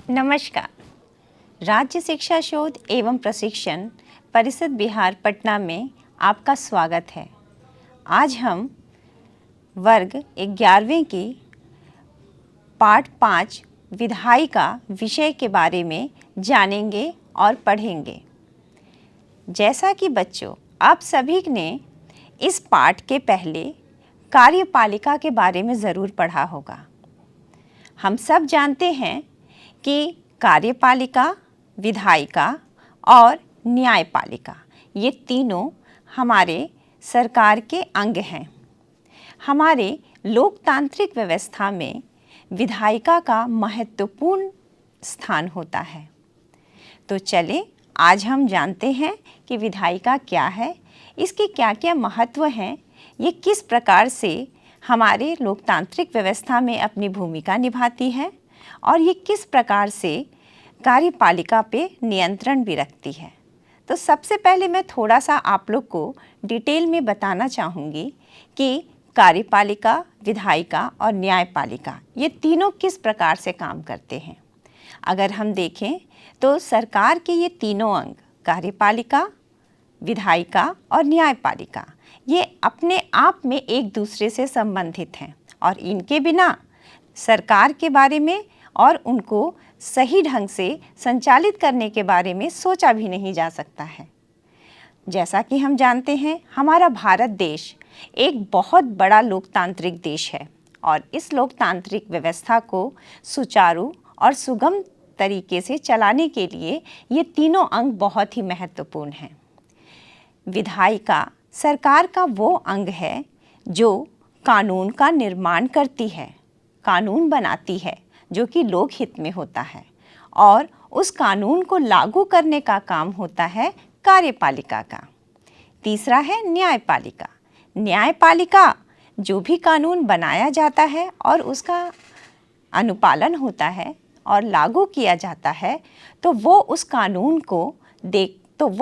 नमस्कार। राज्य शिक्षा शोध एवं प्रशिक्षण परिषद बिहार पटना में आपका स्वागत है। आज हम वर्ग 11वें की पाठ 5 विधायिका विषय के बारे में जानेंगे और पढ़ेंगे। जैसा कि बच्चों, आप सभी ने इस पाठ के पहले कार्यपालिका के बारे में ज़रूर पढ़ा होगा। हम सब जानते हैं कि कार्यपालिका, विधायिका और न्यायपालिका ये तीनों हमारे सरकार के अंग हैं। हमारे लोकतांत्रिक व्यवस्था में विधायिका का महत्वपूर्ण स्थान होता है। तो चलें, आज हम जानते हैं कि विधायिका क्या है, इसके क्या क्या महत्व हैं, ये किस प्रकार से हमारे लोकतांत्रिक व्यवस्था में अपनी भूमिका निभाती है और ये किस प्रकार से कार्यपालिका पे नियंत्रण भी रखती है। तो सबसे पहले मैं थोड़ा सा आप लोग को डिटेल में बताना चाहूँगी कि कार्यपालिका, विधायिका और न्यायपालिका ये तीनों किस प्रकार से काम करते हैं। अगर हम देखें तो सरकार के ये तीनों अंग कार्यपालिका, विधायिका और न्यायपालिका ये अपने आप में एक दूसरे से संबंधित हैं और इनके बिना सरकार के बारे में और उनको सही ढंग से संचालित करने के बारे में सोचा भी नहीं जा सकता है। जैसा कि हम जानते हैं, हमारा भारत देश एक बहुत बड़ा लोकतांत्रिक देश है और इस लोकतांत्रिक व्यवस्था को सुचारू और सुगम तरीके से चलाने के लिए ये तीनों अंग बहुत ही महत्वपूर्ण हैं। विधायिका सरकार का वो अंग है जो कानून का निर्माण करती है, कानून बनाती है जो कि लोक हित में होता है और उस कानून को लागू करने का काम होता है कार्यपालिका का। तीसरा है न्यायपालिका। न्यायपालिका जो भी कानून बनाया जाता है और उसका अनुपालन होता है और लागू किया जाता है तो वो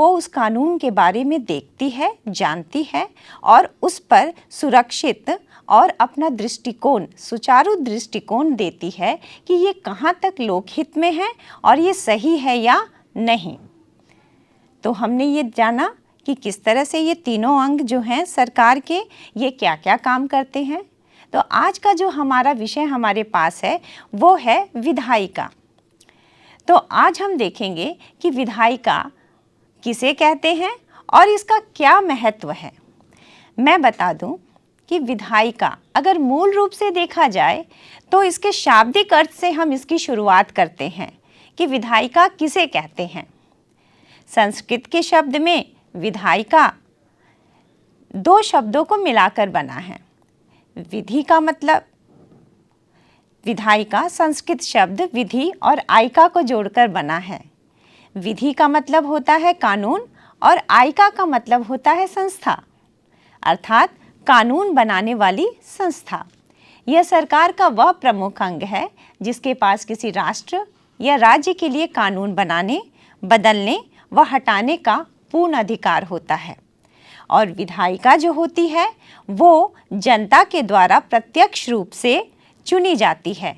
उस कानून के बारे में देखती है, जानती है और उस पर सुरक्षित और अपना दृष्टिकोण, सुचारू दृष्टिकोण देती है कि ये कहाँ तक लोकहित में है और ये सही है या नहीं। तो हमने ये जाना कि किस तरह से ये तीनों अंग जो हैं सरकार के, ये क्या क्या काम करते हैं। तो आज का जो हमारा विषय हमारे पास है वो है विधायिका। तो आज हम देखेंगे कि विधायिका किसे कहते हैं और इसका क्या महत्व है। मैं बता दूं कि विधायिका अगर मूल रूप से देखा जाए तो इसके शाब्दिक अर्थ से हम इसकी शुरुआत करते हैं कि विधायिका किसे कहते हैं। संस्कृत के शब्द में विधायिका दो शब्दों को मिलाकर बना है। विधि का मतलब, विधायिका संस्कृत शब्द विधि और आयिका को जोड़कर बना है। विधि का मतलब होता है कानून और आयिका का मतलब होता है संस्था, अर्थात कानून बनाने वाली संस्था। यह सरकार का वह प्रमुख अंग है जिसके पास किसी राष्ट्र या राज्य के लिए कानून बनाने, बदलने व हटाने का पूर्ण अधिकार होता है। और विधायिका जो होती है वो जनता के द्वारा प्रत्यक्ष रूप से चुनी जाती है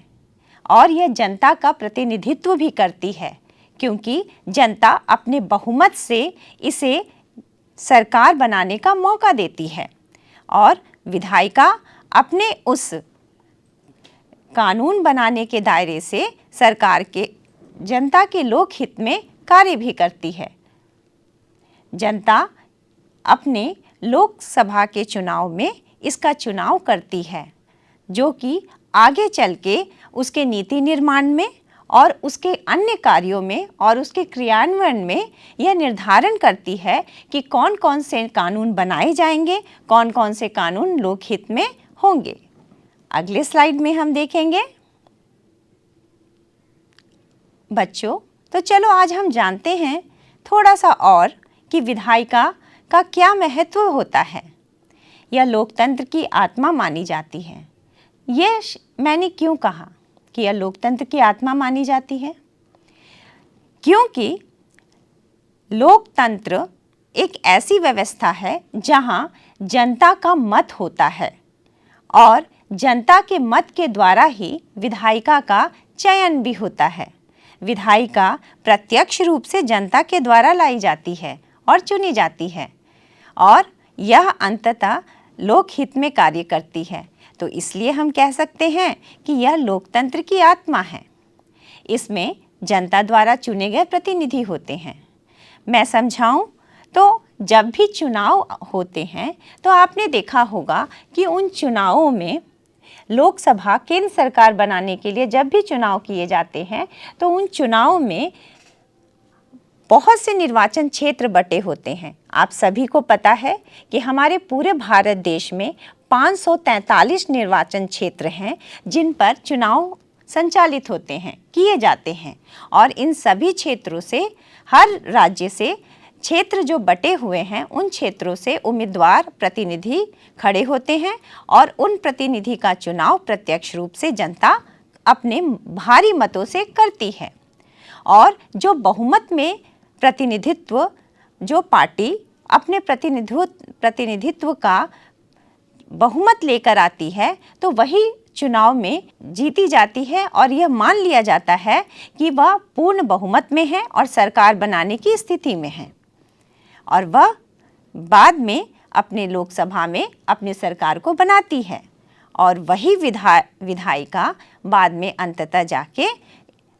और यह जनता का प्रतिनिधित्व भी करती है, क्योंकि जनता अपने बहुमत से इसे सरकार बनाने का मौका देती है और विधायिका अपने उस कानून बनाने के दायरे से सरकार के जनता के लोक हित में कार्य भी करती है। जनता अपने लोकसभा के चुनाव में इसका चुनाव करती है, जो कि आगे चल के उसके नीति निर्माण में और उसके अन्य कार्यों में और उसके क्रियान्वयन में यह निर्धारण करती है कि कौन कौन से कानून बनाए जाएंगे, कौन कौन से कानून लोकहित में होंगे। अगले स्लाइड में हम देखेंगे बच्चों। तो चलो आज हम जानते हैं थोड़ा सा और कि विधायिका का क्या महत्व होता है। यह लोकतंत्र की आत्मा मानी जाती है। ये मैंने क्यों कहा कि यह लोकतंत्र की आत्मा मानी जाती है? क्योंकि लोकतंत्र एक ऐसी व्यवस्था है जहां जनता का मत होता है और जनता के मत के द्वारा ही विधायिका का चयन भी होता है। विधायिका प्रत्यक्ष रूप से जनता के द्वारा लाई जाती है और चुनी जाती है और यह अंततः लोकहित में कार्य करती है। तो इसलिए हम कह सकते हैं कि यह लोकतंत्र की आत्मा है। इसमें जनता द्वारा चुने गए प्रतिनिधि होते हैं। मैं समझाऊं तो जब भी चुनाव होते हैं तो आपने देखा होगा कि उन चुनावों में लोकसभा केंद्र सरकार बनाने के लिए जब भी चुनाव किए जाते हैं तो उन चुनावों में बहुत से निर्वाचन क्षेत्र बटे होते हैं। आप सभी को पता है कि हमारे पूरे भारत देश में 543 निर्वाचन क्षेत्र हैं जिन पर चुनाव संचालित होते हैं, किए जाते हैं और इन सभी क्षेत्रों से हर राज्य से क्षेत्र जो बटे हुए हैं उन क्षेत्रों से उम्मीदवार प्रतिनिधि खड़े होते हैं और उन प्रतिनिधि का चुनाव प्रत्यक्ष रूप से जनता अपने भारी मतों से करती है। और जो बहुमत में प्रतिनिधित्व जो पार्टी अपने प्रतिनिधित्व का बहुमत लेकर आती है तो वही चुनाव में जीती जाती है और यह मान लिया जाता है कि वह पूर्ण बहुमत में है और सरकार बनाने की स्थिति में है और वह बाद में अपने लोकसभा में अपनी सरकार को बनाती है और वही विधायिका बाद में अंततः जाके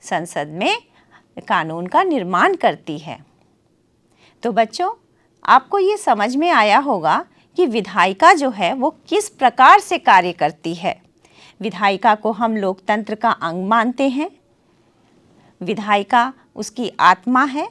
संसद में कानून का निर्माण करती है। तो बच्चों, आपको ये समझ में आया होगा कि विधायिका जो है वो किस प्रकार से कार्य करती है। विधायिका को हम लोकतंत्र का अंग मानते हैं। विधायिका उसकी आत्मा है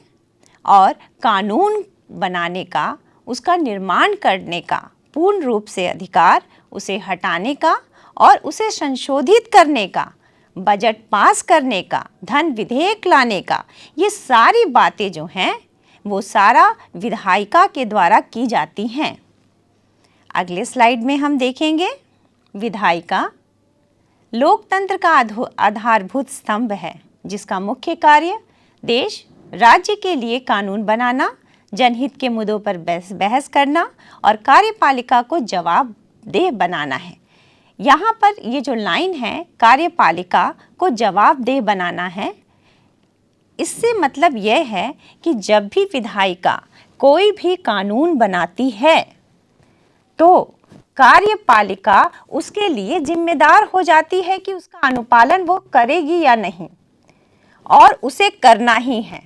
और कानून बनाने का, उसका निर्माण करने का पूर्ण रूप से अधिकार, उसे हटाने का और उसे संशोधित करने का, बजट पास करने का, धन विधेयक लाने का, ये सारी बातें जो हैं वो सारा विधायिका के द्वारा की जाती हैं। अगले स्लाइड में हम देखेंगे विधायिका लोकतंत्र का आधारभूत स्तंभ है जिसका मुख्य कार्य देश राज्य के लिए कानून बनाना, जनहित के मुद्दों पर बहस करना और कार्यपालिका को जवाबदेह बनाना है। यहाँ पर ये जो लाइन है कार्यपालिका को जवाबदेह बनाना है, इससे मतलब यह है कि जब भी विधायिका कोई भी कानून बनाती है तो कार्यपालिका उसके लिए जिम्मेदार हो जाती है कि उसका अनुपालन वो करेगी या नहीं, और उसे करना ही है।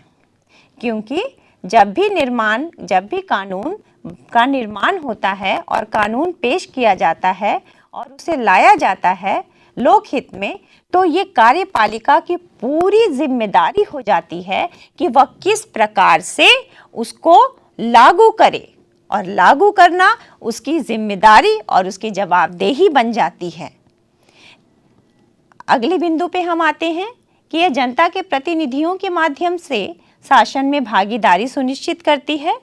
क्योंकि जब भी कानून का निर्माण होता है और कानून पेश किया जाता है और उसे लाया जाता है लोकहित में, तो ये कार्यपालिका की पूरी जिम्मेदारी हो जाती है कि वह किस प्रकार से उसको लागू करे, और लागू करना उसकी जिम्मेदारी और उसकी जवाबदेही बन जाती है। अगले बिंदु पे हम आते हैं कि यह जनता के प्रतिनिधियों के माध्यम से शासन में भागीदारी सुनिश्चित करती है,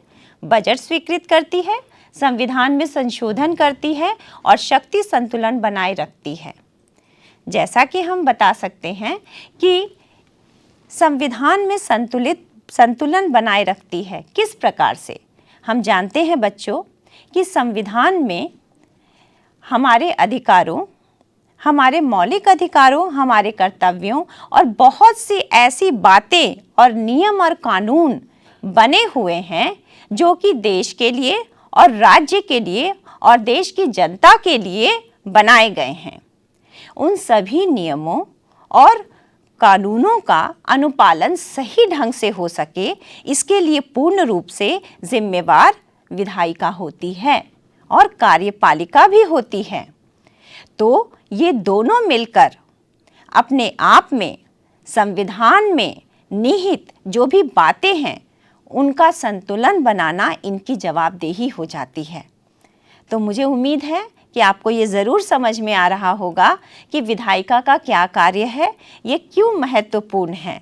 बजट स्वीकृत करती है, संविधान में संशोधन करती है और शक्ति संतुलन बनाए रखती है। जैसा कि हम बता सकते हैं कि संविधान में संतुलन बनाए रखती है। किस प्रकार से? हम जानते हैं बच्चों कि संविधान में हमारे अधिकारों, हमारे मौलिक अधिकारों, हमारे कर्तव्यों और बहुत सी ऐसी बातें और नियम और कानून बने हुए हैं जो कि देश के लिए और राज्य के लिए और देश की जनता के लिए बनाए गए हैं। उन सभी नियमों और कानूनों का अनुपालन सही ढंग से हो सके, इसके लिए पूर्ण रूप से जिम्मेवार विधायिका होती है और कार्यपालिका भी होती है। तो ये दोनों मिलकर अपने आप में संविधान में निहित जो भी बातें हैं उनका संतुलन बनाना इनकी जवाबदेही हो जाती है। तो मुझे उम्मीद है कि आपको ये ज़रूर समझ में आ रहा होगा कि विधायिका का क्या कार्य है, ये क्यों महत्वपूर्ण है।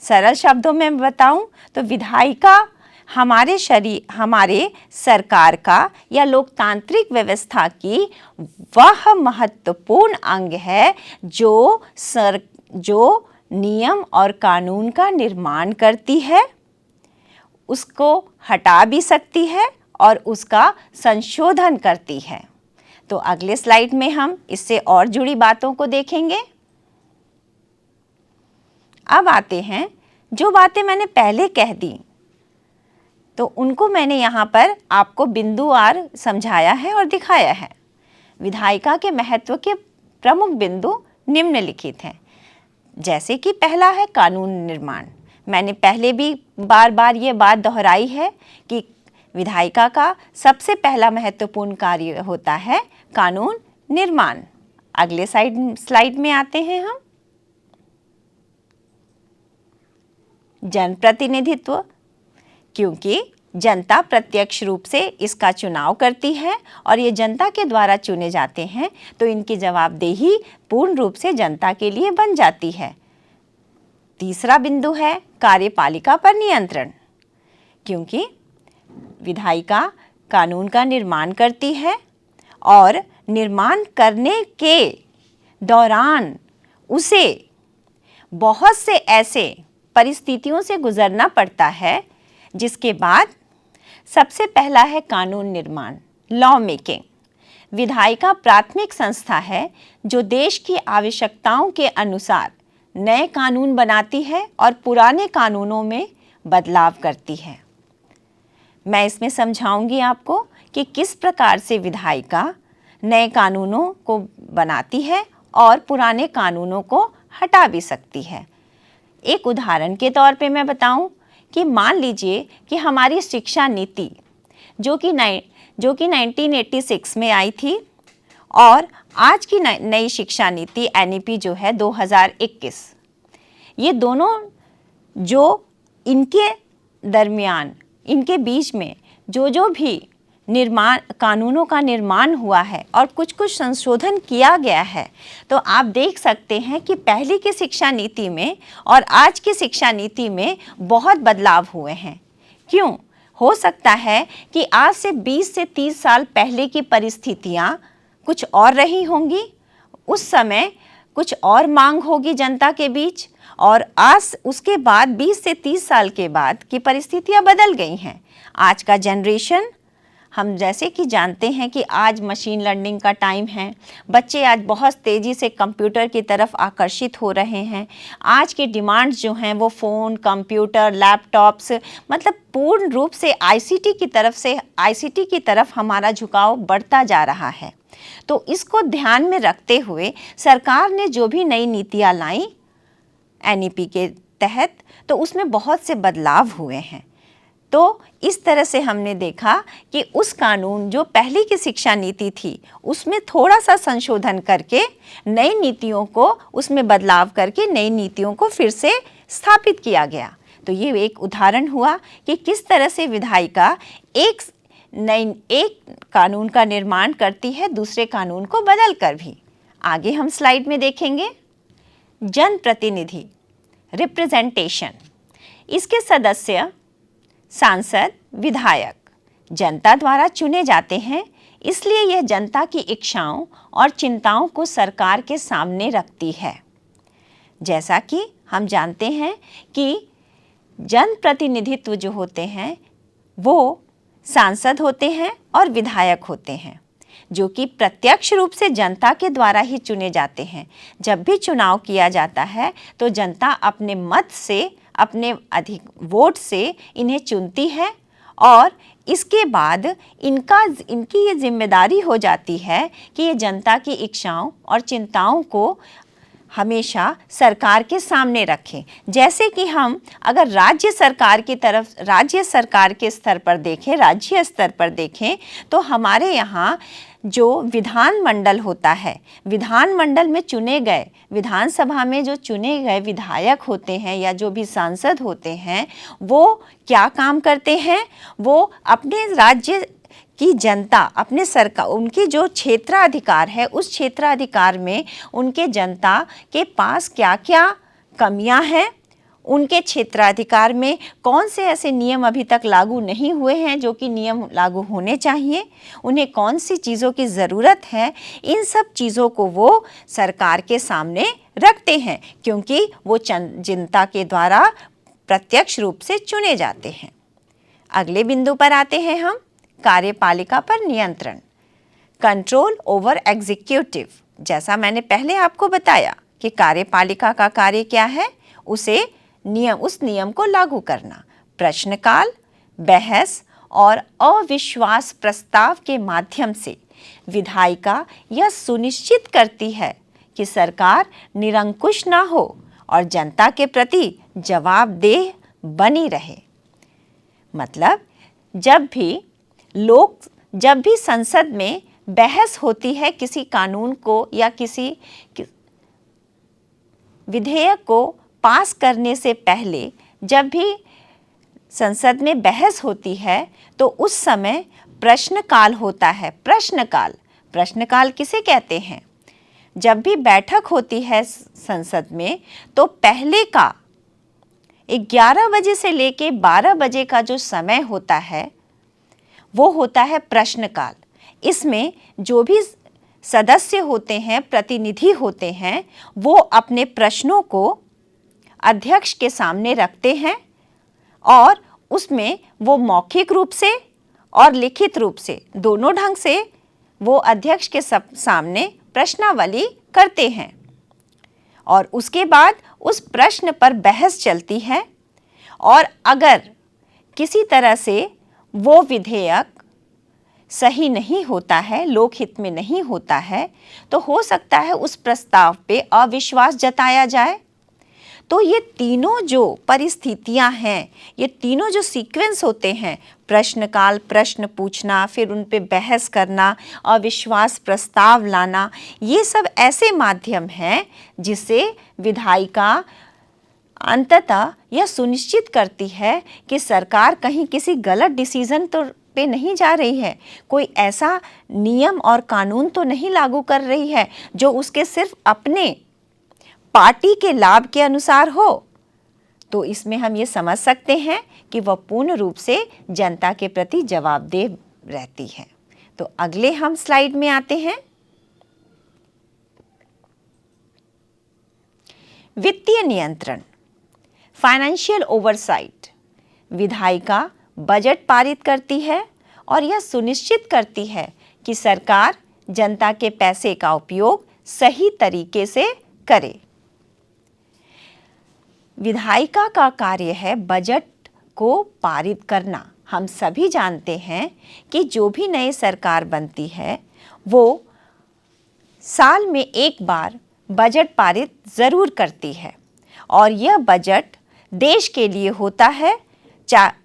सरल शब्दों में बताऊं तो विधायिका हमारे सरकार का या लोकतांत्रिक व्यवस्था की वह महत्वपूर्ण अंग है जो नियम और कानून का निर्माण करती है, उसको हटा भी सकती है और उसका संशोधन करती है। तो अगले स्लाइड में हम इससे और जुड़ी बातों को देखेंगे। अब आते हैं जो बातें मैंने पहले कह दी, तो उनको मैंने यहाँ पर आपको बिंदुवार समझाया है और दिखाया है। विधायिका के महत्व के प्रमुख बिंदु निम्नलिखित हैं। जैसे कि पहला है कानून निर्माण। मैंने पहले भी बार बार ये बात दोहराई है कि विधायिका का सबसे पहला महत्वपूर्ण कार्य होता है कानून निर्माण। अगले स्लाइड में आते हैं हम। जनप्रतिनिधित्व, क्योंकि जनता प्रत्यक्ष रूप से इसका चुनाव करती है और ये जनता के द्वारा चुने जाते हैं, तो इनकी जवाबदेही पूर्ण रूप से जनता के लिए बन जाती है। तीसरा बिंदु है कार्यपालिका पर नियंत्रण, क्योंकि विधायिका कानून का निर्माण करती है और निर्माण करने के दौरान उसे बहुत से ऐसे परिस्थितियों से गुजरना पड़ता है, जिसके बाद सबसे पहला है कानून निर्माण, लॉ मेकिंग। विधायिका प्राथमिक संस्था है जो देश की आवश्यकताओं के अनुसार नए कानून बनाती है और पुराने कानूनों में बदलाव करती है। मैं इसमें समझाऊंगी आपको कि किस प्रकार से विधायिका नए कानूनों को बनाती है और पुराने कानूनों को हटा भी सकती है। एक उदाहरण के तौर पे मैं बताऊं कि मान लीजिए कि हमारी शिक्षा नीति जो कि 1986 में आई थी और आज की नई शिक्षा नीति एनईपी जो है 2021, ये दोनों जो इनके दरमियान, इनके बीच में जो भी कानूनों का निर्माण हुआ है और कुछ संशोधन किया गया है, तो आप देख सकते हैं कि पहले की शिक्षा नीति में और आज की शिक्षा नीति में बहुत बदलाव हुए हैं। क्यों? हो सकता है कि आज से 20 से 30 साल पहले की परिस्थितियां कुछ और रही होंगी, उस समय कुछ और मांग होगी जनता के बीच, और आज उसके बाद 20 से 30 साल के बाद की परिस्थितियां बदल गई हैं। आज का जनरेशन, हम जैसे कि जानते हैं कि आज मशीन लर्निंग का टाइम है, बच्चे आज बहुत तेज़ी से कंप्यूटर की तरफ आकर्षित हो रहे हैं। आज के डिमांड्स जो हैं वो फ़ोन, कंप्यूटर, लैपटॉप्स, मतलब पूर्ण रूप से आईसीटी की तरफ हमारा झुकाव बढ़ता जा रहा है। तो इसको ध्यान में रखते हुए सरकार ने जो भी नई नीतियाँ लाई एनईपी के तहत, तो उसमें बहुत से बदलाव हुए हैं। तो इस तरह से हमने देखा कि उस कानून जो पहले की शिक्षा नीति थी उसमें थोड़ा सा संशोधन करके नई नीतियों को, उसमें बदलाव करके नई नीतियों को फिर से स्थापित किया गया। तो ये एक उदाहरण हुआ कि किस तरह से विधायिका एक कानून का निर्माण करती है दूसरे कानून को बदल कर भी। आगे हम स्लाइड में देखेंगे जनप्रतिनिधि, रिप्रेजेंटेशन। इसके सदस्य सांसद, विधायक जनता द्वारा चुने जाते हैं, इसलिए यह जनता की इच्छाओं और चिंताओं को सरकार के सामने रखती है। जैसा कि हम जानते हैं कि जनप्रतिनिधित्व जो होते हैं वो सांसद होते हैं और विधायक होते हैं, जो कि प्रत्यक्ष रूप से जनता के द्वारा ही चुने जाते हैं। जब भी चुनाव किया जाता है तो जनता अपने मत से, अपने अधिक वोट से इन्हें चुनती है और इसके बाद इनकी ये जिम्मेदारी हो जाती है कि ये जनता की इच्छाओं और चिंताओं को हमेशा सरकार के सामने रखें। जैसे कि हम अगर राज्य सरकार के स्तर पर देखें तो हमारे यहाँ जो विधानमंडल होता है, विधानमंडल में चुने गए, विधानसभा में जो चुने गए विधायक होते हैं या जो भी सांसद होते हैं, वो क्या काम करते हैं? वो अपने राज्य की जनता, अपने सरकार, उनकी जो क्षेत्राधिकार है उस क्षेत्राधिकार में उनके जनता के पास क्या क्या कमियां हैं, उनके क्षेत्राधिकार में कौन से ऐसे नियम अभी तक लागू नहीं हुए हैं जो कि नियम लागू होने चाहिए, उन्हें कौन सी चीज़ों की ज़रूरत है, इन सब चीज़ों को वो सरकार के सामने रखते हैं, क्योंकि वो जनता के द्वारा प्रत्यक्ष रूप से चुने जाते हैं। अगले बिंदु पर आते हैं हम, कार्यपालिका पर नियंत्रण, कंट्रोल ओवर एग्जीक्यूटिव। जैसा मैंने पहले आपको बताया कि कार्यपालिका का कार्य क्या है, उस नियम को लागू करना। प्रश्नकाल, बहस और अविश्वास प्रस्ताव के माध्यम से विधायिका यह सुनिश्चित करती है कि सरकार निरंकुश ना हो और जनता के प्रति जवाबदेह बनी रहे। मतलब जब भी संसद में बहस होती है किसी कानून को या किसी विधेयक को पास करने से पहले, जब भी संसद में बहस होती है तो उस समय प्रश्नकाल होता है। प्रश्नकाल किसे कहते हैं? जब भी बैठक होती है संसद में तो पहले का 11 बजे से लेके 12 बजे का जो समय होता है वो होता है प्रश्नकाल। इसमें जो भी सदस्य होते हैं, प्रतिनिधि होते हैं, वो अपने प्रश्नों को अध्यक्ष के सामने रखते हैं और उसमें वो मौखिक रूप से और लिखित रूप से दोनों ढंग से वो अध्यक्ष के सामने प्रश्नावली करते हैं और उसके बाद उस प्रश्न पर बहस चलती है। और अगर किसी तरह से वो विधेयक सही नहीं होता है, लोकहित में नहीं होता है, तो हो सकता है उस प्रस्ताव पे अविश्वास जताया जाए। तो ये तीनों जो परिस्थितियां हैं, ये तीनों जो सीक्वेंस होते हैं, प्रश्नकाल, प्रश्न पूछना, फिर उन पे बहस करना, अविश्वास प्रस्ताव लाना, ये सब ऐसे माध्यम हैं जिससे विधायिका अंततः यह सुनिश्चित करती है कि सरकार कहीं किसी गलत डिसीजन पे नहीं जा रही है, कोई ऐसा नियम और कानून तो नहीं लागू कर रही है जो उसके सिर्फ अपने पार्टी के लाभ के अनुसार हो। तो इसमें हम ये समझ सकते हैं कि वह पूर्ण रूप से जनता के प्रति जवाबदेह रहती है। तो अगले हम स्लाइड में आते हैं। वित्तीय नियंत्रण, फाइनेंशियल ओवरसाइट। विधायिका बजट पारित करती है और यह सुनिश्चित करती है कि सरकार जनता के पैसे का उपयोग सही तरीके से करे। विधायिका का कार्य है बजट को पारित करना। हम सभी जानते हैं कि जो भी नई सरकार बनती है वो साल में एक बार बजट पारित ज़रूर करती है और यह बजट देश के लिए होता है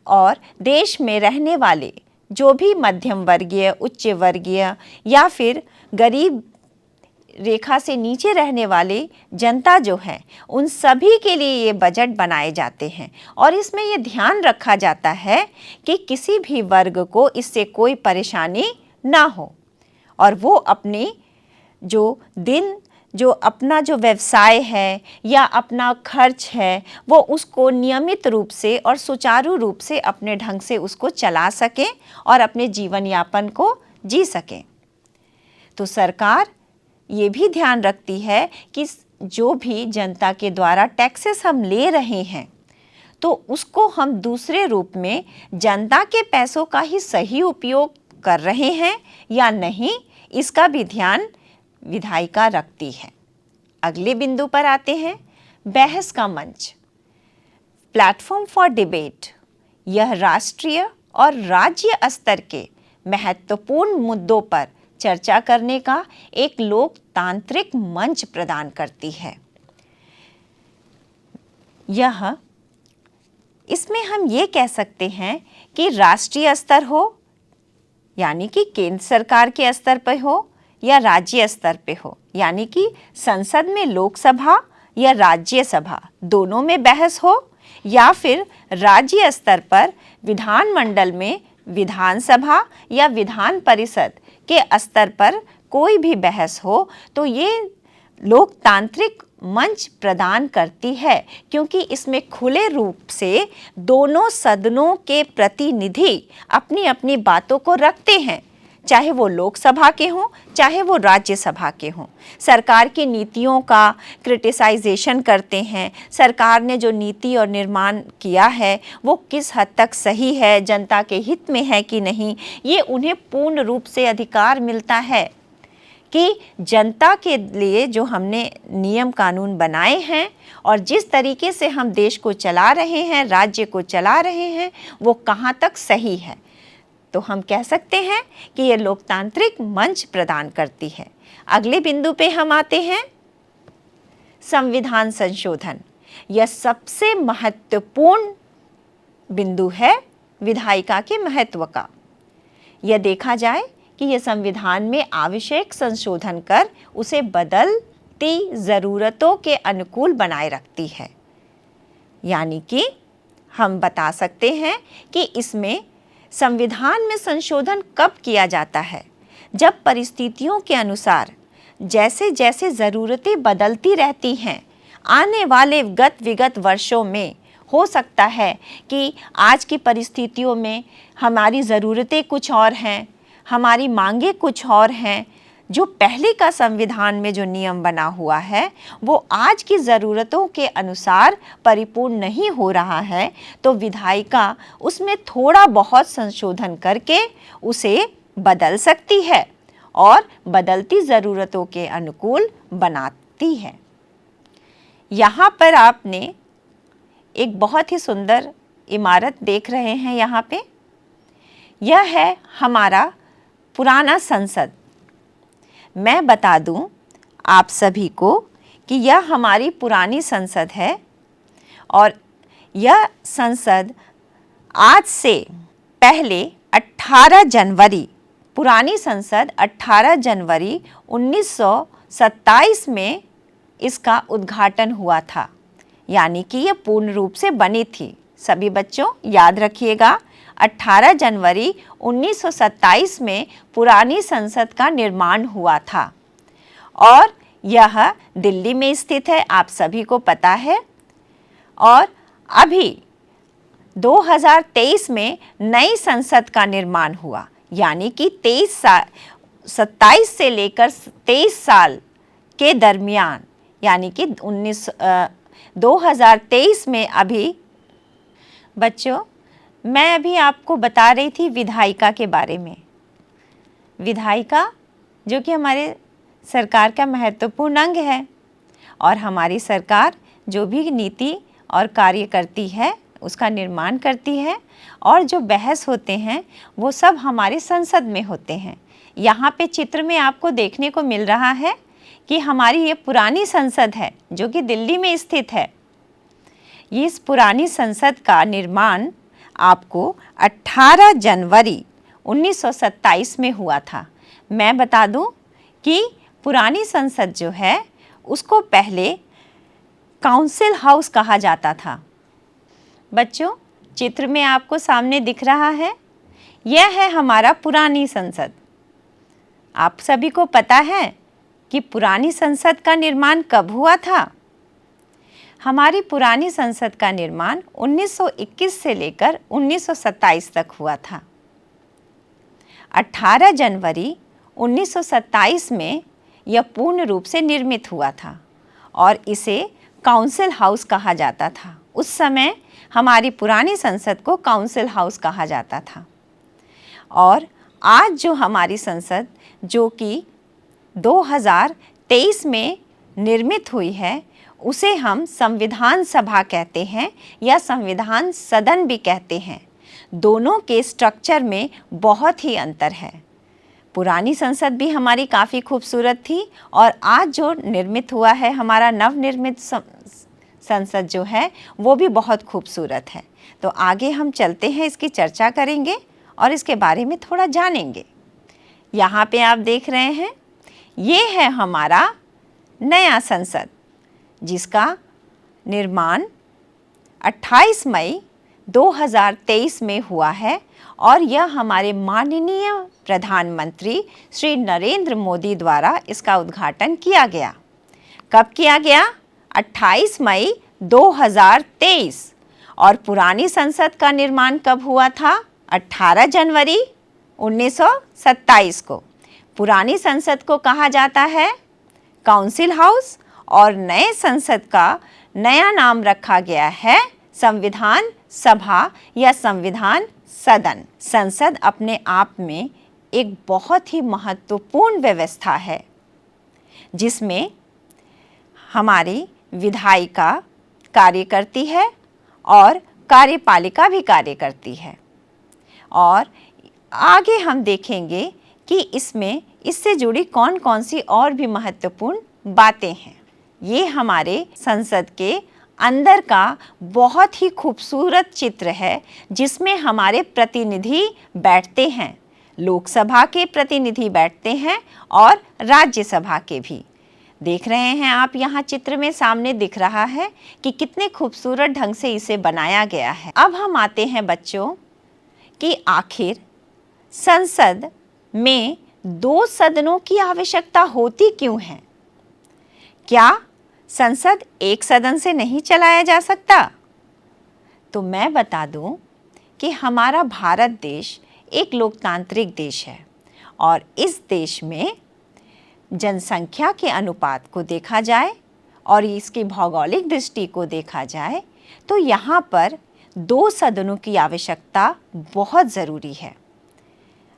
और देश में रहने वाले जो भी मध्यम वर्गीय, उच्च वर्गीय या फिर गरीब रेखा से नीचे रहने वाली जनता जो है, उन सभी के लिए ये बजट बनाए जाते हैं और इसमें ये ध्यान रखा जाता है कि किसी भी वर्ग को इससे कोई परेशानी ना हो और वो अपनी जो अपना जो व्यवसाय है या अपना खर्च है वो उसको नियमित रूप से और सुचारू रूप से अपने ढंग से उसको चला सकें और अपने जीवन यापन को जी सकें। तो सरकार ये भी ध्यान रखती है कि जो भी जनता के द्वारा टैक्सेस हम ले रहे हैं तो उसको हम दूसरे रूप में जनता के पैसों का ही सही उपयोग कर रहे हैं या नहीं, इसका भी ध्यान विधायिका रखती है। अगले बिंदु पर आते हैं, बहस का मंच, प्लेटफॉर्म फॉर डिबेट। यह राष्ट्रीय और राज्य स्तर के महत्वपूर्ण मुद्दों पर चर्चा करने का एक लोकतांत्रिक मंच प्रदान करती है। इसमें हम ये कह सकते हैं कि राष्ट्रीय स्तर हो यानी कि केंद्र सरकार के स्तर पर हो या राज्य स्तर पे हो, यानी कि संसद में लोकसभा या राज्यसभा दोनों में बहस हो या फिर राज्य स्तर पर विधानमंडल में विधानसभा या विधान परिषद के स्तर पर कोई भी बहस हो, तो ये लोकतांत्रिक मंच प्रदान करती है क्योंकि इसमें खुले रूप से दोनों सदनों के प्रतिनिधि अपनी अपनी बातों को रखते हैं, चाहे वो लोकसभा के हों चाहे वो राज्यसभा के हों। सरकार की नीतियों का क्रिटिसाइजेशन करते हैं, सरकार ने जो नीति और निर्माण किया है वो किस हद तक सही है, जनता के हित में है कि नहीं, ये उन्हें पूर्ण रूप से अधिकार मिलता है कि जनता के लिए जो हमने नियम कानून बनाए हैं और जिस तरीके से हम देश को चला रहे हैं, राज्य को चला रहे हैं, वो कहाँ तक सही है। तो हम कह सकते हैं कि ये लोकतांत्रिक मंच प्रदान करती है। अगले बिंदु पे हम आते हैं, संविधान संशोधन। यह सबसे महत्वपूर्ण बिंदु है विधायिका के महत्व का। यह देखा जाए कि यह संविधान में आवश्यक संशोधन कर उसे बदलती ज़रूरतों के अनुकूल बनाए रखती है। यानी कि हम बता सकते हैं कि इसमें संविधान में संशोधन कब किया जाता है, जब परिस्थितियों के अनुसार जैसे जैसे ज़रूरतें बदलती रहती हैं। आने वाले विगत वर्षों में हो सकता है कि आज की परिस्थितियों में हमारी ज़रूरतें कुछ और हैं, हमारी मांगें कुछ और हैं। जो पहले का संविधान में जो नियम बना हुआ है वो आज की ज़रूरतों के अनुसार परिपूर्ण नहीं हो रहा है, तो विधायिका उसमें थोड़ा बहुत संशोधन करके उसे बदल सकती है और बदलती ज़रूरतों के अनुकूल बनाती है। यहाँ पर आपने एक बहुत ही सुंदर इमारत देख रहे हैं। यहाँ पे यह है हमारा पुराना संसद। मैं बता दूं आप सभी को कि यह हमारी पुरानी संसद है और यह संसद आज से पहले 18 जनवरी, पुरानी संसद 18 जनवरी 1927 में इसका उद्घाटन हुआ था। यानी कि यह पूर्ण रूप से बनी थी। सभी बच्चों याद रखिएगा, 18 जनवरी 1927 में पुरानी संसद का निर्माण हुआ था और यह दिल्ली में स्थित है, आप सभी को पता है। और अभी 2023 में नई संसद का निर्माण हुआ, यानी कि 27 से लेकर 23 साल के दरमियान, यानी कि 2023 में अभी बच्चों मैं अभी आपको बता रही थी विधायिका के बारे में। विधायिका जो कि हमारे सरकार का महत्वपूर्ण अंग है और हमारी सरकार जो भी नीति और कार्य करती है उसका निर्माण करती है और जो बहस होते हैं वो सब हमारी संसद में होते हैं। यहाँ पे चित्र में आपको देखने को मिल रहा है कि हमारी ये पुरानी संसद है जो कि दिल्ली में स्थित है। इस पुरानी संसद का निर्माण आपको 18 जनवरी 1927 में हुआ था। मैं बता दूं कि पुरानी संसद जो है उसको पहले काउंसिल हाउस कहा जाता था। बच्चों चित्र में आपको सामने दिख रहा है, यह है हमारा पुरानी संसद। आप सभी को पता है कि पुरानी संसद का निर्माण कब हुआ था? हमारी पुरानी संसद का निर्माण 1921 से लेकर 1927 तक हुआ था। 18 जनवरी 1927 में यह पूर्ण रूप से निर्मित हुआ था और इसे काउंसिल हाउस कहा जाता था। उस समय हमारी पुरानी संसद को काउंसिल हाउस कहा जाता था। और आज जो हमारी संसद जो कि 2023 में निर्मित हुई है उसे हम संविधान सभा कहते हैं या संविधान सदन भी कहते हैं। दोनों के स्ट्रक्चर में बहुत ही अंतर है। पुरानी संसद भी हमारी काफ़ी खूबसूरत थी और आज जो निर्मित हुआ है हमारा नवनिर्मित संसद जो है वो भी बहुत खूबसूरत है। तो आगे हम चलते हैं, इसकी चर्चा करेंगे और इसके बारे में थोड़ा जानेंगे। यहाँ पे आप देख रहे हैं ये है हमारा नया संसद जिसका निर्माण 28 मई 2023 में हुआ है और यह हमारे माननीय प्रधानमंत्री श्री नरेंद्र मोदी द्वारा इसका उद्घाटन किया गया। कब किया गया? 28 मई 2023। और पुरानी संसद का निर्माण कब हुआ था? 18 जनवरी 1927 को। पुरानी संसद को कहा जाता है काउंसिल हाउस और नए संसद का नया नाम रखा गया है संविधान सभा या संविधान सदन। संसद अपने आप में एक बहुत ही महत्वपूर्ण व्यवस्था है जिसमें हमारी विधायिका कार्य करती है और कार्यपालिका भी कार्य करती है। और आगे हम देखेंगे कि इससे जुड़ी कौन कौन सी और भी महत्वपूर्ण बातें हैं। ये हमारे संसद के अंदर का बहुत ही खूबसूरत चित्र है, जिसमें हमारे प्रतिनिधि बैठते हैं। लोकसभा के प्रतिनिधि बैठते हैं और राज्यसभा के भी। देख रहे हैं आप, यहाँ चित्र में सामने दिख रहा है कि कितने खूबसूरत ढंग से इसे बनाया गया है। अब हम आते हैं बच्चों कि आखिर संसद में 2 सदनों की आवश्यकता होती क्यों है? क्या संसद एक सदन से नहीं चलाया जा सकता? तो मैं बता दूं कि हमारा भारत देश एक लोकतांत्रिक देश है और इस देश में जनसंख्या के अनुपात को देखा जाए और इसकी भौगोलिक दृष्टि को देखा जाए तो यहाँ पर 2 सदनों की आवश्यकता बहुत ज़रूरी है।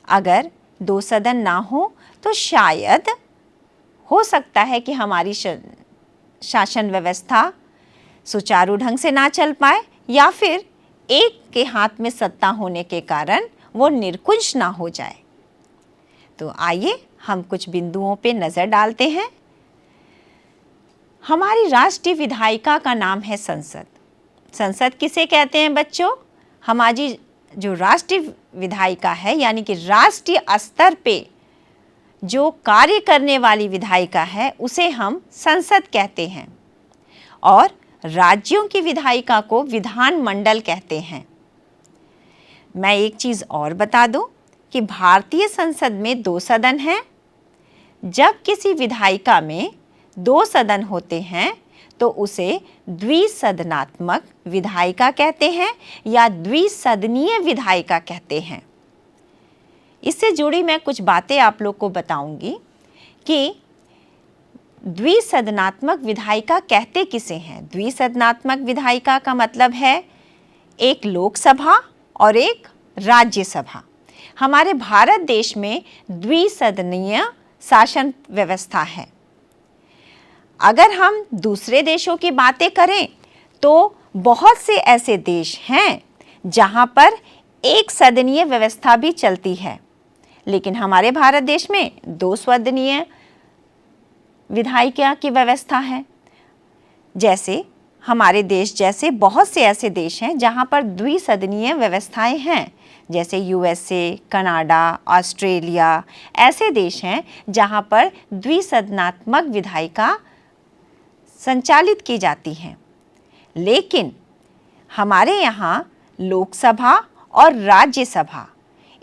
अगर 2 सदन ना हो तो शायद हो सकता है कि हमारी शासन व्यवस्था सुचारू ढंग से ना चल पाए, या फिर एक के हाथ में सत्ता होने के कारण वो निरकुंज ना हो जाए। तो आइए हम कुछ बिंदुओं पे नज़र डालते हैं। हमारी राष्ट्रीय विधायिका का नाम है संसद। संसद किसे कहते हैं बच्चों? हमारी जो राष्ट्रीय विधायिका है, यानी कि राष्ट्रीय स्तर पे जो कार्य करने वाली विधायिका है, उसे हम संसद कहते हैं। और राज्यों की विधायिका को विधानमंडल कहते हैं। मैं एक चीज़ और बता दूं कि भारतीय संसद में 2 सदन हैं। जब किसी विधायिका में 2 सदन होते हैं तो उसे द्विसदनात्मक विधायिका कहते हैं या द्विसदनीय विधायिका कहते हैं। इससे जुड़ी मैं कुछ बातें आप लोग को बताऊंगी कि द्विसदनात्मक विधायिका कहते किसे हैं। द्विसदनात्मक विधायिका का मतलब है एक लोकसभा और एक राज्यसभा। हमारे भारत देश में द्विसदनीय शासन व्यवस्था है। अगर हम दूसरे देशों की बातें करें तो बहुत से ऐसे देश हैं जहां पर एक सदनीय व्यवस्था भी चलती है, लेकिन हमारे भारत देश में 2 सदनीय विधायिका की व्यवस्था है। जैसे हमारे देश जैसे बहुत से ऐसे देश हैं जहां पर द्विसदनीय व्यवस्थाएं हैं, जैसे यूएसए, कनाडा, ऑस्ट्रेलिया। ऐसे देश हैं जहां पर द्विसदनात्मक विधायिका संचालित की जाती हैं। लेकिन हमारे यहाँ लोकसभा और राज्यसभा,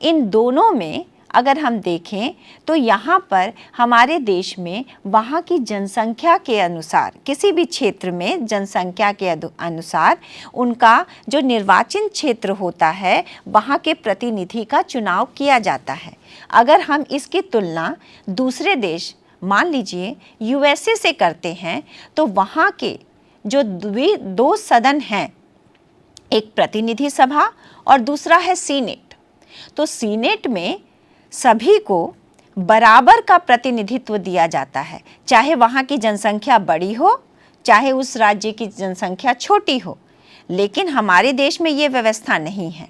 इन दोनों में अगर हम देखें तो यहाँ पर हमारे देश में वहाँ की जनसंख्या के अनुसार, किसी भी क्षेत्र में जनसंख्या के अनुसार उनका जो निर्वाचन क्षेत्र होता है, वहाँ के प्रतिनिधि का चुनाव किया जाता है। अगर हम इसकी तुलना दूसरे देश, मान लीजिए यूएसए से करते हैं, तो वहाँ के जो 2 सदन हैं, एक प्रतिनिधि सभा और दूसरा है सीनेट। तो सीनेट में सभी को बराबर का प्रतिनिधित्व दिया जाता है, चाहे वहाँ की जनसंख्या बड़ी हो, चाहे उस राज्य की जनसंख्या छोटी हो। लेकिन हमारे देश में ये व्यवस्था नहीं है।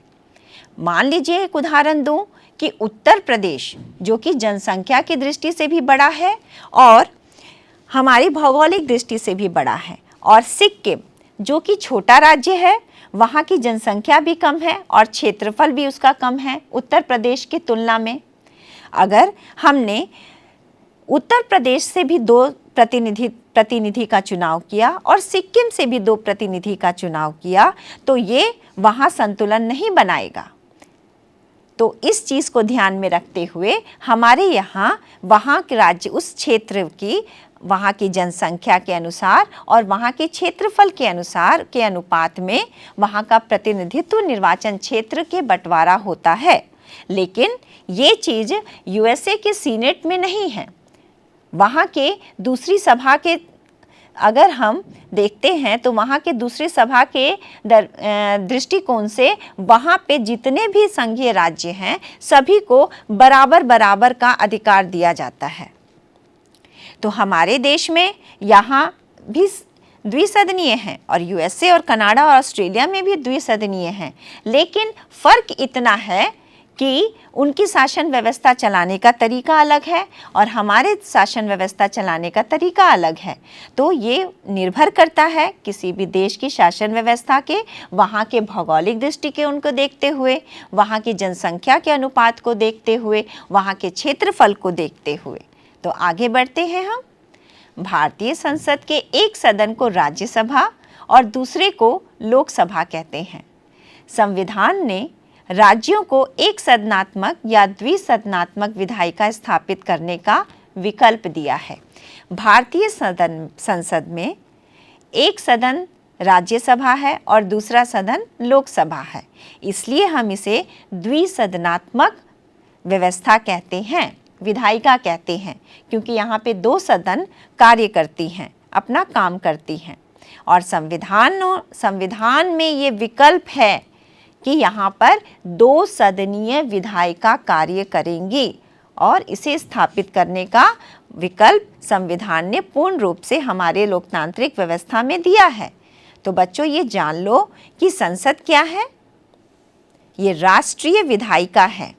मान लीजिए एक उदाहरण दूं कि उत्तर प्रदेश, जो कि जनसंख्या की दृष्टि से भी बड़ा है और हमारी भौगोलिक दृष्टि से भी बड़ा है, और सिक्किम, जो कि छोटा राज्य है, वहाँ की जनसंख्या भी कम है और क्षेत्रफल भी उसका कम है उत्तर प्रदेश की तुलना में। अगर हमने उत्तर प्रदेश से भी 2 प्रतिनिधि का चुनाव किया और सिक्किम से भी 2 प्रतिनिधि का चुनाव किया, तो ये वहाँ संतुलन नहीं बनाएगा। तो इस चीज़ को ध्यान में रखते हुए हमारे यहाँ वहाँ के राज्य, उस क्षेत्र की, वहाँ की जनसंख्या के अनुसार और वहाँ के क्षेत्रफल के अनुसार के अनुपात में वहाँ का प्रतिनिधित्व निर्वाचन क्षेत्र के बंटवारा होता है। लेकिन ये चीज़ यूएसए के सीनेट में नहीं है। वहाँ के दूसरी सभा के अगर हम देखते हैं तो वहाँ के दूसरी सभा के दृष्टिकोण से वहाँ पे जितने भी संघीय राज्य हैं, सभी को बराबर का अधिकार दिया जाता है। तो हमारे देश में यहाँ भी द्विसदनीय हैं और यूएसए और कनाडा और ऑस्ट्रेलिया में भी द्विसदनीय हैं, लेकिन फ़र्क इतना है कि उनकी शासन व्यवस्था चलाने का तरीका अलग है और हमारे शासन व्यवस्था चलाने का तरीका अलग है। तो ये निर्भर करता है किसी भी देश की शासन व्यवस्था के, वहाँ के भौगोलिक दृष्टिकोण को देखते हुए, वहाँ की जनसंख्या के अनुपात को देखते हुए, वहाँ के क्षेत्रफल को देखते हुए। तो आगे बढ़ते हैं हम। भारतीय संसद के एक सदन को राज्यसभा और दूसरे को लोकसभा कहते हैं। संविधान ने राज्यों को एक सदनात्मक या द्विसदनात्मक विधायिका स्थापित करने का विकल्प दिया है। भारतीय संसद में एक सदन राज्यसभा है और दूसरा सदन लोकसभा है, इसलिए हम इसे द्विसदनात्मक व्यवस्था कहते हैं, विधायिका कहते हैं, क्योंकि यहाँ पे दो सदन कार्य करती हैं, अपना काम करती हैं। और संविधान में ये विकल्प है कि यहाँ पर दो सदनीय विधायिका कार्य करेंगी और इसे स्थापित करने का विकल्प संविधान ने पूर्ण रूप से हमारे लोकतांत्रिक व्यवस्था में दिया है। तो बच्चों ये जान लो कि संसद क्या है। ये राष्ट्रीय विधायिका है।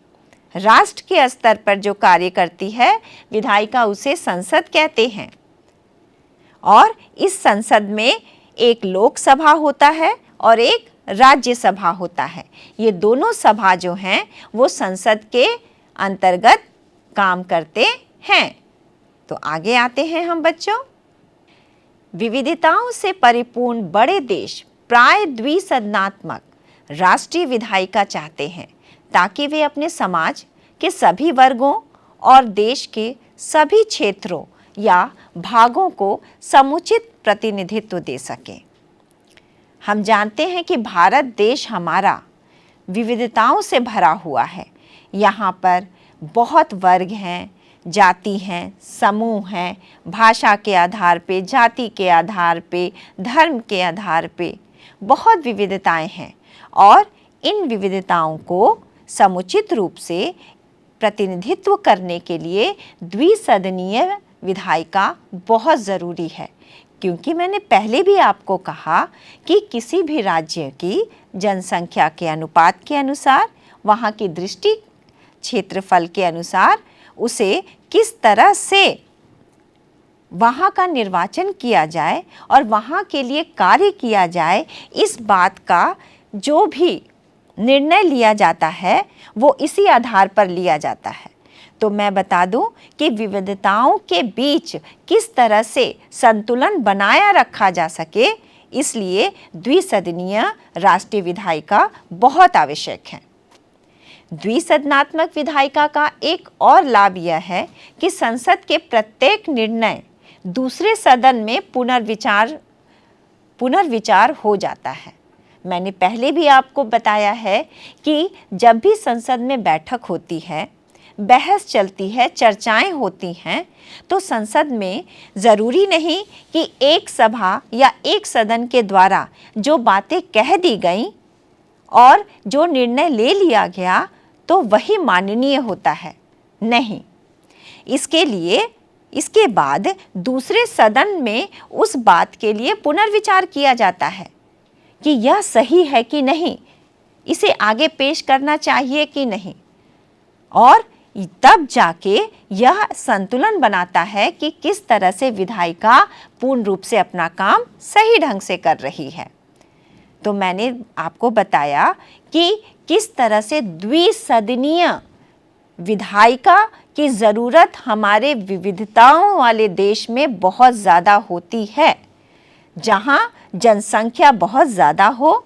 राष्ट्र के स्तर पर जो कार्य करती है विधायिका, उसे संसद कहते हैं। और इस संसद में एक लोकसभा होता है और एक राज्यसभा होता है। ये दोनों सभा जो हैं वो संसद के अंतर्गत काम करते हैं। तो आगे आते हैं हम बच्चों। विविधताओं से परिपूर्ण बड़े देश प्राय द्विसदनात्मक राष्ट्रीय विधायिका चाहते हैं ताकि वे अपने समाज के सभी वर्गों और देश के सभी क्षेत्रों या भागों को समुचित प्रतिनिधित्व दे सकें। हम जानते हैं कि भारत देश हमारा विविधताओं से भरा हुआ है। यहाँ पर बहुत वर्ग हैं, जाति हैं, समूह हैं, भाषा के आधार पे, जाति के आधार पे, धर्म के आधार पे बहुत विविधताएं हैं और इन विविधताओं को समुचित रूप से प्रतिनिधित्व करने के लिए द्विसदनीय विधायिका बहुत ज़रूरी है। क्योंकि मैंने पहले भी आपको कहा कि किसी भी राज्य की जनसंख्या के अनुपात के अनुसार, वहाँ की दृष्टि क्षेत्रफल के अनुसार उसे किस तरह से वहाँ का निर्वाचन किया जाए और वहाँ के लिए कार्य किया जाए, इस बात का जो भी निर्णय लिया जाता है वो इसी आधार पर लिया जाता है। तो मैं बता दूं कि विविधताओं के बीच किस तरह से संतुलन बनाया रखा जा सके, इसलिए द्विसदनीय राष्ट्रीय विधायिका बहुत आवश्यक है। द्विसदनात्मक विधायिका का एक और लाभ यह है कि संसद के प्रत्येक निर्णय दूसरे सदन में पुनर्विचार हो जाता है। मैंने पहले भी आपको बताया है कि जब भी संसद में बैठक होती है, बहस चलती है, चर्चाएं होती हैं, तो संसद में ज़रूरी नहीं कि एक सभा या एक सदन के द्वारा जो बातें कह दी गईं और जो निर्णय ले लिया गया तो वही माननीय होता है। नहीं, इसके बाद दूसरे सदन में उस बात के लिए पुनर्विचार किया जाता है कि यह सही है कि नहीं, इसे आगे पेश करना चाहिए कि नहीं, और तब जाके यह संतुलन बनाता है कि किस तरह से विधायिका पूर्ण रूप से अपना काम सही ढंग से कर रही है। तो मैंने आपको बताया कि किस तरह से द्विसदनीय विधायिका की ज़रूरत हमारे विविधताओं वाले देश में बहुत ज़्यादा होती है। जहाँ जनसंख्या बहुत ज़्यादा हो,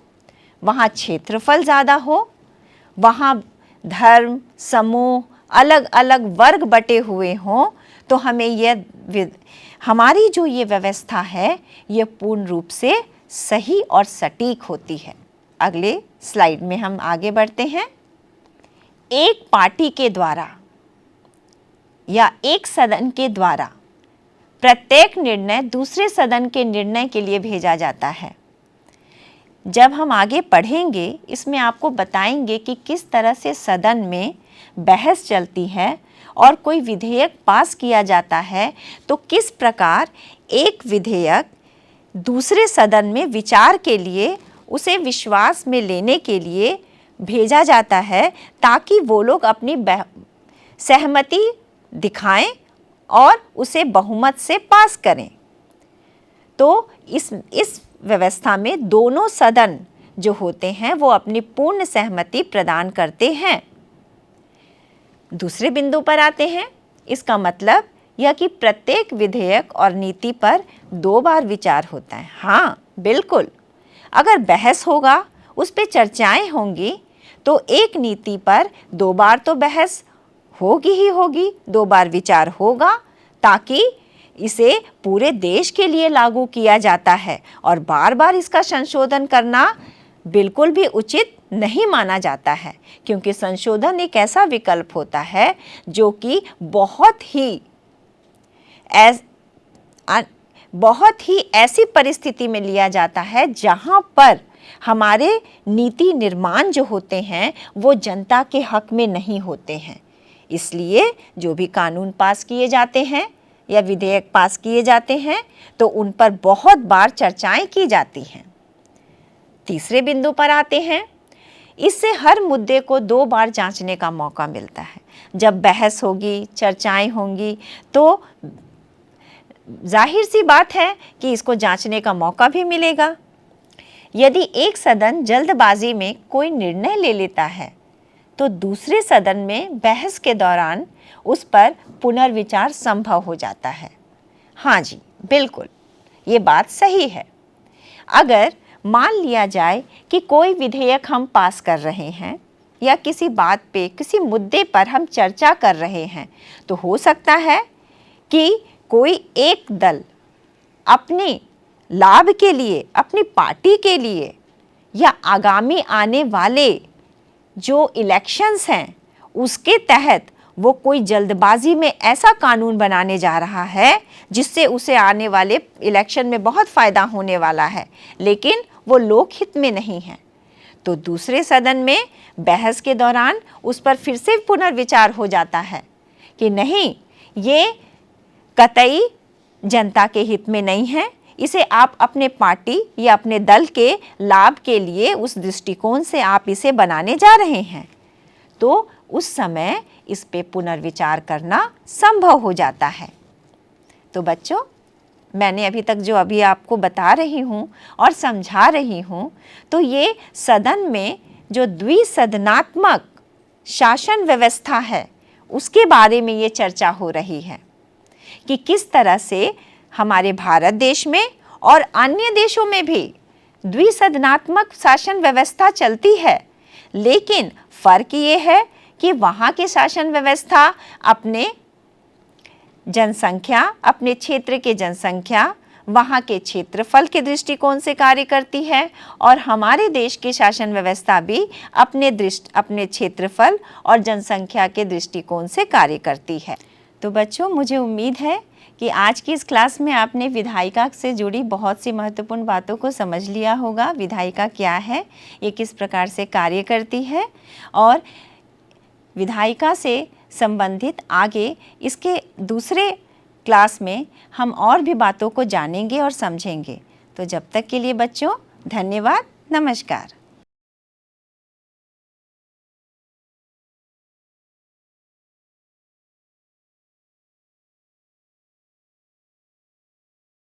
वहाँ क्षेत्रफल ज़्यादा हो, वहाँ धर्म, समूह, अलग अलग वर्ग बटे हुए हों, तो हमें हमारी जो ये व्यवस्था है ये पूर्ण रूप से सही और सटीक होती है। अगले स्लाइड में हम आगे बढ़ते हैं। एक पार्टी के द्वारा या एक सदन के द्वारा प्रत्येक निर्णय दूसरे सदन के निर्णय के लिए भेजा जाता है। जब हम आगे पढ़ेंगे इसमें आपको बताएंगे कि किस तरह से सदन में बहस चलती है और कोई विधेयक पास किया जाता है तो किस प्रकार एक विधेयक दूसरे सदन में विचार के लिए, उसे विश्वास में लेने के लिए भेजा जाता है ताकि वो लोग अपनी सहमति दिखाएं और उसे बहुमत से पास करें। तो इस व्यवस्था में दोनों सदन जो होते हैं वो अपनी पूर्ण सहमति प्रदान करते हैं। दूसरे बिंदु पर आते हैं। इसका मतलब यह कि प्रत्येक विधेयक और नीति पर 2 बार विचार होता है। हाँ, बिल्कुल। अगर बहस होगा, उस पर चर्चाएं होंगी, तो एक नीति पर 2 बार तो बहस होगी ही होगी, 2 बार विचार होगा, ताकि इसे पूरे देश के लिए लागू किया जाता है और बार बार इसका संशोधन करना बिल्कुल भी उचित नहीं माना जाता है, क्योंकि संशोधन एक ऐसा विकल्प होता है जो कि बहुत ही ऐसी परिस्थिति में लिया जाता है जहां पर हमारे नीति निर्माण जो होते हैं वो जनता के हक में नहीं होते हैं। इसलिए जो भी कानून पास किए जाते हैं या विधेयक पास किए जाते हैं तो उन पर बहुत बार चर्चाएं की जाती हैं। तीसरे बिंदु पर आते हैं। इससे हर मुद्दे को 2 बार जांचने का मौका मिलता है। जब बहस होगी, चर्चाएं होंगी, तो जाहिर सी बात है कि इसको जांचने का मौका भी मिलेगा। यदि एक सदन जल्दबाजी में कोई निर्णय ले लेता है तो दूसरे सदन में बहस के दौरान उस पर पुनर्विचार संभव हो जाता है। हाँ जी, बिल्कुल, ये बात सही है। अगर मान लिया जाए कि कोई विधेयक हम पास कर रहे हैं या किसी बात पे, किसी मुद्दे पर हम चर्चा कर रहे हैं, तो हो सकता है कि कोई एक दल अपने लाभ के लिए, अपनी पार्टी के लिए या आगामी आने वाले जो इलेक्शंस हैं उसके तहत वो कोई जल्दबाजी में ऐसा कानून बनाने जा रहा है जिससे उसे आने वाले इलेक्शन में बहुत फ़ायदा होने वाला है, लेकिन वो लोकहित में नहीं है। तो दूसरे सदन में बहस के दौरान उस पर फिर से पुनर्विचार हो जाता है कि नहीं, ये कतई जनता के हित में नहीं है, इसे आप अपने पार्टी या अपने दल के लाभ के लिए उस दृष्टिकोण से आप इसे बनाने जा रहे हैं। तो उस समय इस पे पुनर्विचार करना संभव हो जाता है। तो बच्चों, मैंने अभी आपको बता रही हूँ और समझा रही हूँ, तो ये सदन में जो द्विसदनात्मक शासन व्यवस्था है उसके बारे में ये चर्चा हो रही है कि किस तरह से हमारे भारत देश में और अन्य देशों में भी द्विसदनात्मक शासन व्यवस्था चलती है। लेकिन फ़र्क ये है कि वहाँ की शासन व्यवस्था अपने जनसंख्या, अपने क्षेत्र के जनसंख्या, वहाँ के क्षेत्रफल के दृष्टिकोण से कार्य करती है और हमारे देश की शासन व्यवस्था भी अपने क्षेत्रफल और जनसंख्या के दृष्टिकोण से कार्य करती है। तो बच्चों, मुझे उम्मीद है कि आज की इस क्लास में आपने विधायिका से जुड़ी बहुत सी महत्वपूर्ण बातों को समझ लिया होगा। विधायिका क्या है, ये किस प्रकार से कार्य करती है, और विधायिका से संबंधित आगे इसके दूसरे क्लास में हम और भी बातों को जानेंगे और समझेंगे। तो जब तक के लिए बच्चों, धन्यवाद, नमस्कार।